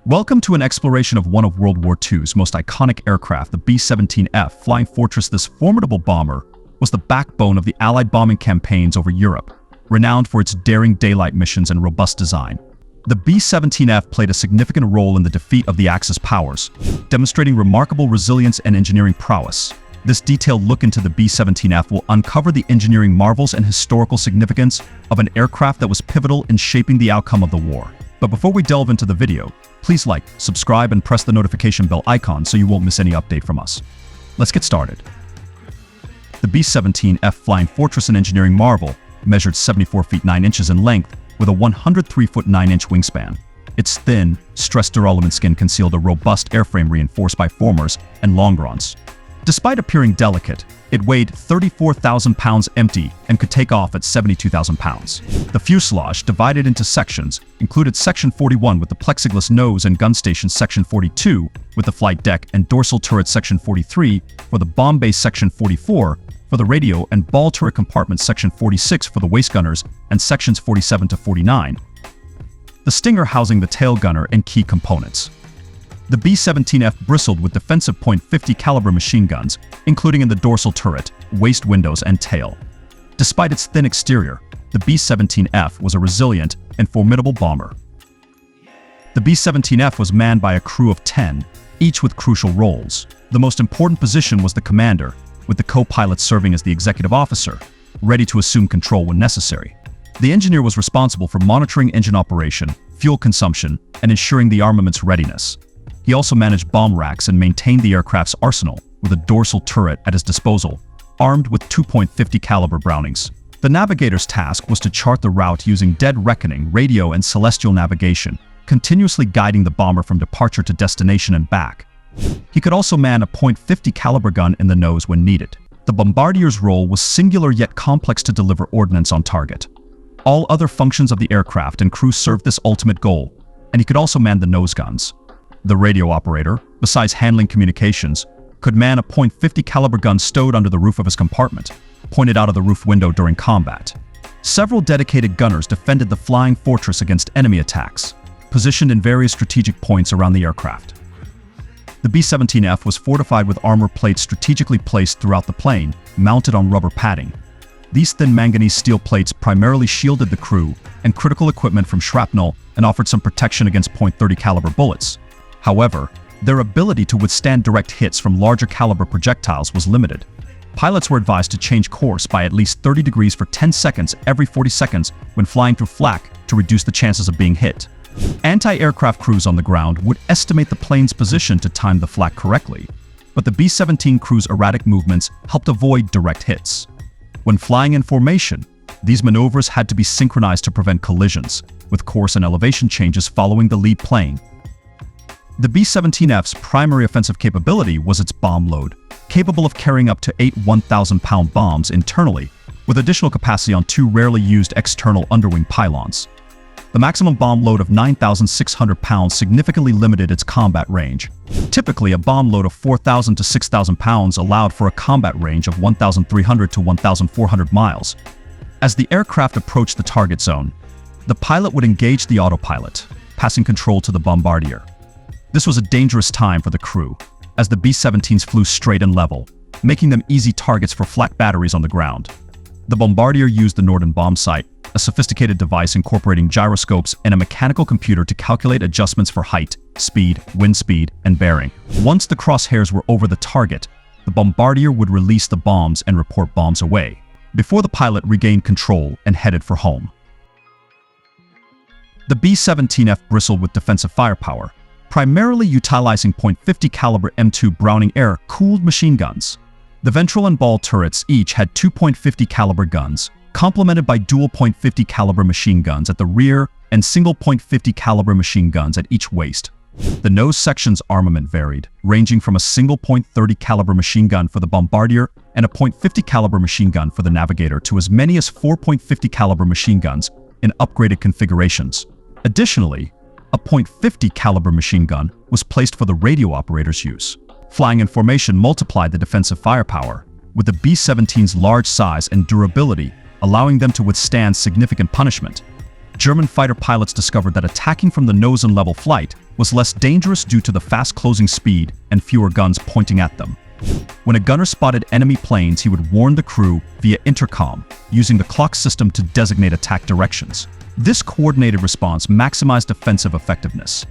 Welcome to an exploration of one of World War II's most iconic aircraft, the B-17F Flying Fortress. This formidable bomber was the backbone of the Allied bombing campaigns over Europe, renowned for its daring daylight missions and robust design. The B-17F played a significant role in the defeat of the Axis powers, demonstrating remarkable resilience and engineering prowess. This detailed look into the B-17F will uncover the engineering marvels and historical significance of an aircraft that was pivotal in shaping the outcome of the war. But before we delve into the video, please like, subscribe, and press the notification bell icon so you won't miss any update from us. Let's get started. The B-17F Flying Fortress, an engineering marvel, measured 74 feet 9 inches in length with a 103 foot 9 inch wingspan. Its thin, stressed duralumin skin concealed a robust airframe reinforced by formers and longerons. Despite appearing delicate, it weighed 34,000 pounds empty and could take off at 72,000 pounds. The fuselage, divided into sections, included Section 41 with the plexiglass nose and gun station, Section 42 with the flight deck and dorsal turret, Section 43 for the bomb base, Section 44 for the radio and ball turret compartments, Section 46 for the waist gunners, and Sections 47 to 49. The Stinger housing the tail gunner and key components. The B-17F bristled with defensive .50 caliber machine guns, including in the dorsal turret, waist windows, and tail. Despite its thin exterior, the B-17F was a resilient and formidable bomber. The B-17F was manned by a crew of 10, each with crucial roles. The most important position was the commander, with the co-pilot serving as the executive officer, ready to assume control when necessary. The engineer was responsible for monitoring engine operation, fuel consumption, and ensuring the armament's readiness. He also managed bomb racks and maintained the aircraft's arsenal with a dorsal turret at his disposal, armed with 2.50 caliber Brownings. The navigator's task was to chart the route using dead reckoning, radio, and celestial navigation, continuously guiding the bomber from departure to destination and back. He could also man a .50 caliber gun in the nose when needed. The bombardier's role was singular yet complex to deliver ordnance on target. All other functions of the aircraft and crew served this ultimate goal, and he could also man the nose guns. The radio operator, besides handling communications, could man a .50 caliber gun stowed under the roof of his compartment, pointed out of the roof window during combat. Several dedicated gunners defended the Flying Fortress against enemy attacks, positioned in various strategic points around the aircraft. The B-17F was fortified with armor plates strategically placed throughout the plane, mounted on rubber padding. These thin manganese steel plates primarily shielded the crew and critical equipment from shrapnel and offered some protection against .30 caliber bullets. However, their ability to withstand direct hits from larger caliber projectiles was limited. Pilots were advised to change course by at least 30 degrees for 10 seconds every 40 seconds when flying through flak to reduce the chances of being hit. Anti-aircraft crews on the ground would estimate the plane's position to time the flak correctly, but the B-17 crew's erratic movements helped avoid direct hits. When flying in formation, these maneuvers had to be synchronized to prevent collisions, with course and elevation changes following the lead plane. The B-17F's primary offensive capability was its bomb load, capable of carrying up to 8 1,000-pound bombs internally, with additional capacity on 2 rarely used external underwing pylons. The maximum bomb load of 9,600 pounds significantly limited its combat range. Typically, a bomb load of 4,000 to 6,000 pounds allowed for a combat range of 1,300 to 1,400 miles. As the aircraft approached the target zone, the pilot would engage the autopilot, passing control to the bombardier. This was a dangerous time for the crew, as the B-17s flew straight and level, making them easy targets for flak batteries on the ground. The bombardier used the Norden bomb sight, a sophisticated device incorporating gyroscopes and a mechanical computer to calculate adjustments for height, speed, wind speed, and bearing. Once the crosshairs were over the target, the bombardier would release the bombs and report bombs away, before the pilot regained control and headed for home. The B-17F bristled with defensive firepower, primarily utilizing .50 caliber M2 Browning air-cooled machine guns. The ventral and ball turrets each had 2 .50 caliber guns, complemented by dual .50 caliber machine guns at the rear and single .50 caliber machine guns at each waist. The nose section's armament varied, ranging from a single .30 caliber machine gun for the bombardier and a .50 caliber machine gun for the navigator to as many as 4 .50 caliber machine guns in upgraded configurations. Additionally, a .50 caliber machine gun was placed for the radio operator's use. Flying in formation multiplied the defensive firepower, with the B-17's large size and durability allowing them to withstand significant punishment. German fighter pilots discovered that attacking from the nose in level flight was less dangerous due to the fast closing speed and fewer guns pointing at them. When a gunner spotted enemy planes, he would warn the crew via intercom, using the clock system to designate attack directions. This coordinated response maximized defensive effectiveness.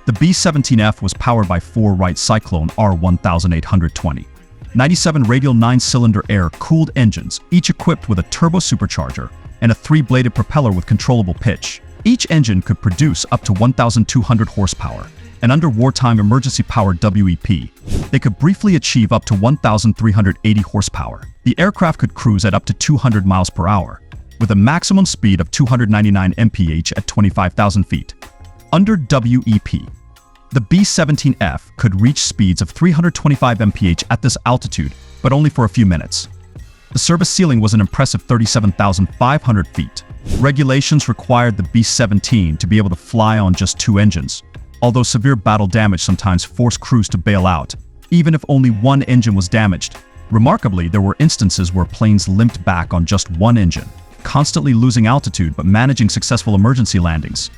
The B-17F was powered by 4 Wright Cyclone R1820, 97 radial 9-cylinder air-cooled engines, each equipped with a turbo supercharger and a 3-bladed propeller with controllable pitch. Each engine could produce up to 1,200 horsepower, and under wartime emergency power WEP, they could briefly achieve up to 1,380 horsepower. The aircraft could cruise at up to 200 miles per hour, with a maximum speed of 299 mph at 25,000 feet. Under WEP, the B-17F could reach speeds of 325 mph at this altitude, but only for a few minutes. The service ceiling was an impressive 37,500 feet. Regulations required the B-17 to be able to fly on just 2 engines, although severe battle damage sometimes forced crews to bail out, even if only 1 engine was damaged. Remarkably, there were instances where planes limped back on just 1 engine, constantly losing altitude but managing successful emergency landings.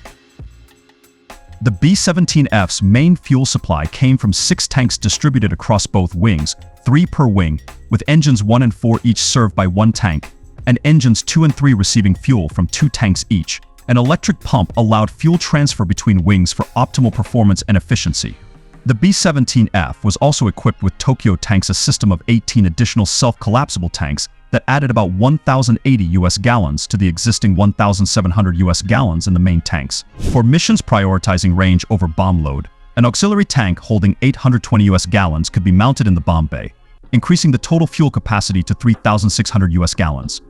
The B-17F's main fuel supply came from 6 tanks distributed across both wings, 3 per wing, with engines 1 and 4 each served by 1 tank, and engines 2 and 3 receiving fuel from 2 tanks each. An electric pump allowed fuel transfer between wings for optimal performance and efficiency. The B-17F was also equipped with Tokyo tanks, a system of 18 additional self-collapsible tanks that added about 1,080 US gallons to the existing 1,700 US gallons in the main tanks. For missions prioritizing range over bomb load, an auxiliary tank holding 820 US gallons could be mounted in the bomb bay, increasing the total fuel capacity to 3,600 US gallons.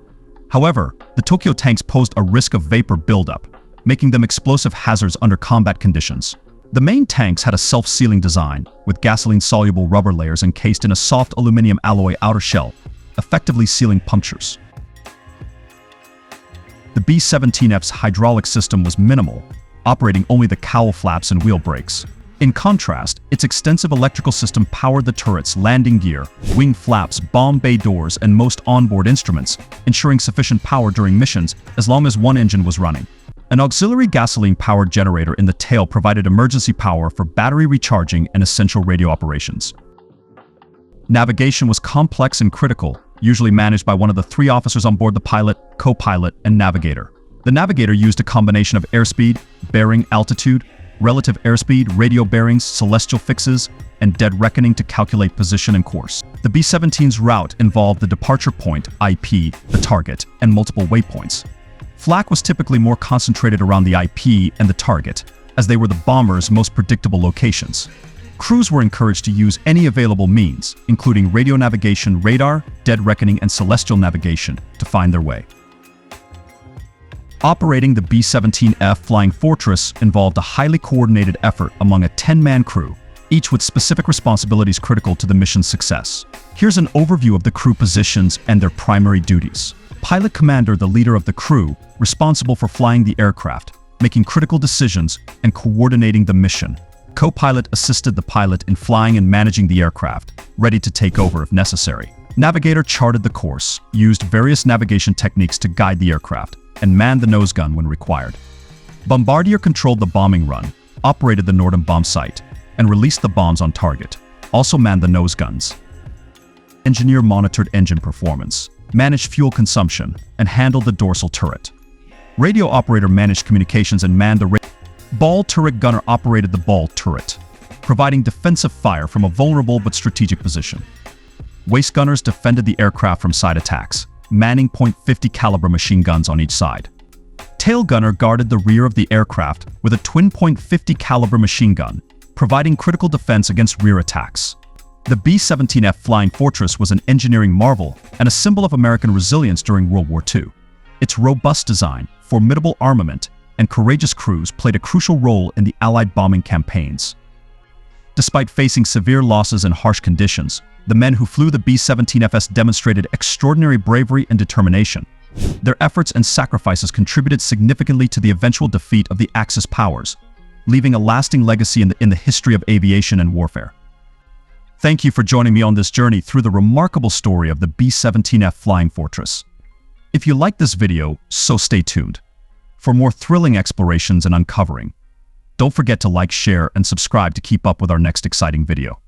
However, the Tokyo tanks posed a risk of vapor buildup, making them explosive hazards under combat conditions. The main tanks had a self-sealing design, with gasoline-soluble rubber layers encased in a soft aluminum alloy outer shell, effectively sealing punctures. The B-17F's hydraulic system was minimal, operating only the cowl flaps and wheel brakes. In contrast, its extensive electrical system powered the turret's landing gear, wing flaps, bomb bay doors, and most onboard instruments, ensuring sufficient power during missions as long as 1 engine was running. An auxiliary gasoline-powered generator in the tail provided emergency power for battery recharging and essential radio operations. Navigation was complex and critical, usually managed by one of the 3 officers on board: the pilot, co-pilot, and navigator. The navigator used a combination of airspeed, bearing, altitude, relative airspeed, radio bearings, celestial fixes, and dead reckoning to calculate position and course. The B-17's route involved the departure point, IP, the target, and multiple waypoints. Flak was typically more concentrated around the IP and the target, as they were the bomber's most predictable locations. Crews were encouraged to use any available means, including radio navigation, radar, dead reckoning, and celestial navigation, to find their way. Operating the B-17F Flying Fortress involved a highly coordinated effort among a 10-man crew, each with specific responsibilities critical to the mission's success. Here's an overview of the crew positions and their primary duties. Pilot commander, the leader of the crew, responsible for flying the aircraft, making critical decisions, and coordinating the mission. Co-pilot assisted the pilot in flying and managing the aircraft, ready to take over if necessary. Navigator charted the course, used various navigation techniques to guide the aircraft, and manned the nose gun when required. Bombardier controlled the bombing run, operated the Norden bomb site, and released the bombs on target, also manned the nose guns. Engineer monitored engine performance, managed fuel consumption, and handled the dorsal turret. Radio operator managed communications and manned the ball turret gunner operated the ball turret, providing defensive fire from a vulnerable but strategic position. Waist gunners defended the aircraft from side attacks, manning .50 caliber machine guns on each side. Tail gunner guarded the rear of the aircraft with a twin .50 caliber machine gun, providing critical defense against rear attacks. The B-17F Flying Fortress was an engineering marvel and a symbol of American resilience during World War II. Its robust design, formidable armament, and courageous crews played a crucial role in the Allied bombing campaigns. Despite facing severe losses and harsh conditions, the men who flew the B-17Fs demonstrated extraordinary bravery and determination. Their efforts and sacrifices contributed significantly to the eventual defeat of the Axis powers, leaving a lasting legacy in the history of aviation and warfare. Thank you for joining me on this journey through the remarkable story of the B-17F Flying Fortress. If you liked this video, so stay tuned. for more thrilling explorations and uncovering. Don't forget to like, share, and subscribe to keep up with our next exciting video.